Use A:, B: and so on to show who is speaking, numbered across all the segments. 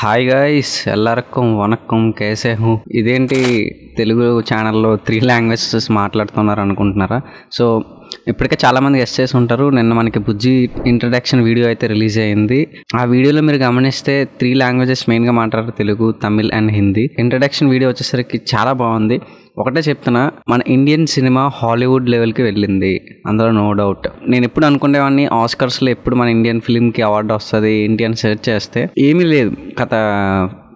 A: Hi guys, ఎల్లరకం vanakkam కేసే who. ఇదేంటి తెలుగు ఛానల్లో 3 లాంగ్వేజెస్ మాట్లాడుతున్నారు అనుకుంటున్నారా? సో ఇప్పటికే చాలామంది గెస్ చేసి ఉంటారు. నిన్న మనకి బుజ్జి ఇంట్రడక్షన్ వీడియో అయితే రిలీజ్ అయ్యింది. ఆ వీడియోలో మీరు గమనిస్తే 3 లాంగ్వేజెస్ మెయిన్గా మాట్లాడారు, Telugu, Tamil and Hindi. Introduction video వచ్చేసరికి చాలా బాగుంది. ఒకటే చెప్తున్నా, మన ఇండియన్ సినిమా హాలీవుడ్ లెవెల్కి వెళ్ళింది, అందులో నో డౌట్. నేను ఎప్పుడు అనుకునేవాడిని ఆస్కర్స్లో ఎప్పుడు మన ఇండియన్ ఫిలింకి అవార్డు వస్తుంది ఏంటి అని సెర్చ్ చేస్తే ఏమీ లేదు గత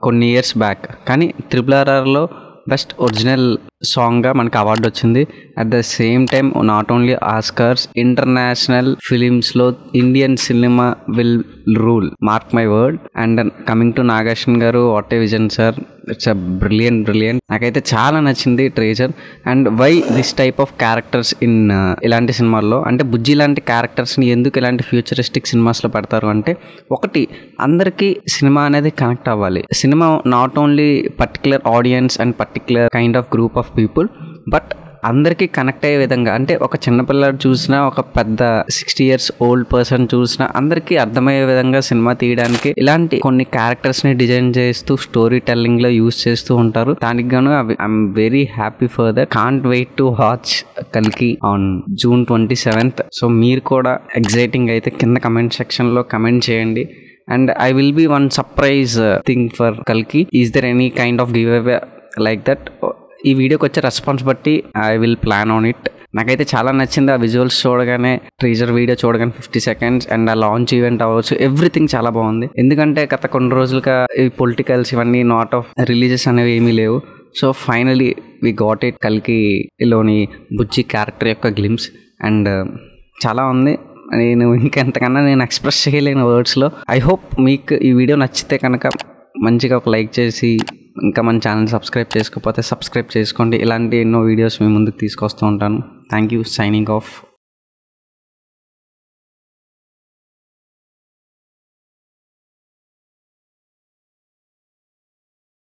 A: కొన్ని ఇయర్స్ బ్యాక్. కానీ RRRలో బెస్ట్ ఒరిజినల్ సాంగ్గా మనకి అవార్డు వచ్చింది. At the same time not only Oscars, international ఫిలిమ్స్లో Indian cinema will rule, mark my word. And coming to Nagarjuna గారు, what a vision sir, it's a brilliant. నాకైతే చాలా నచ్చింది treasure. And why this type of characters in ఇలాంటి సినిమాల్లో, అంటే బుజ్జి లాంటి క్యారెక్టర్స్ని ఎందుకు ఇలాంటి ఫ్యూచరిస్టిక్ సినిమాస్లో పెడతారు అంటే, ఒకటి అందరికీ సినిమా అనేది కనెక్ట్ అవ్వాలి. Cinema not only particular audience and particular kind of group of people, but అందరికీ కనెక్ట్ అయ్యే విధంగా, అంటే ఒక చిన్నపిల్లాడు చూసినా, ఒక పెద్ద 60 years ఓల్డ్ పర్సన్ చూసినా అందరికీ అర్థమయ్యే విధంగా సినిమా తీయడానికి ఇలాంటి కొన్ని క్యారెక్టర్స్ని డిజైన్ చేస్తూ స్టోరీ టెల్లింగ్లో యూజ్ చేస్తూ ఉంటారు. దానికి గాను I'm very happy for that. Can't wait to watch కల్కి ఆన్ June 27th. సో మీరు కూడా ఎగ్జైటింగ్ అయితే కింద కమెంట్ సెక్షన్లో కమెంట్ చేయండి. And I will be one surprise thing for Kalki. Is there any kind of giveaway like that? ఈ వీడియోకి వచ్చే రెస్పాన్స్ బట్టి I will plan on it. నాకైతే చాలా నచ్చింది ఆ విజువల్స్ చూడగానే, ట్రీజర్ వీడియో చూడగానే 50 seconds అండ్ ఆ లాంచ్ ఈవెంట్ అవ్వచ్చు, ఎవ్రీథింగ్ చాలా బాగుంది. ఎందుకంటే గత కొన్ని రోజులుగా ఈ పొలిటికల్స్ ఇవన్నీ నాట్ ఆఫ్ రిలీజెస్ అనేవి ఏమీ లేవు. So finally we got it. కల్కిలోని బుజ్జి క్యారెక్టర్ యొక్క గ్లిమ్స్ అండ్ చాలా ఉంది. నేను ఇంకెంతకన్నా నేను ఎక్స్ప్రెస్ చేయలేని వర్డ్స్లో. ఐ హోప్ మీకు ఈ వీడియో నచ్చితే కనుక మంచిగా ఒక లైక్ చేసి, ఇంకా మన ఛానల్ సబ్స్క్రైబ్ చేసుకోకపోతే సబ్స్క్రైబ్ చేసుకోండి. ఇలాంటి ఎన్నో వీడియోస్ మీ ముందుకు తీసుకొస్తూ ఉంటాను. Thank you. Signing off.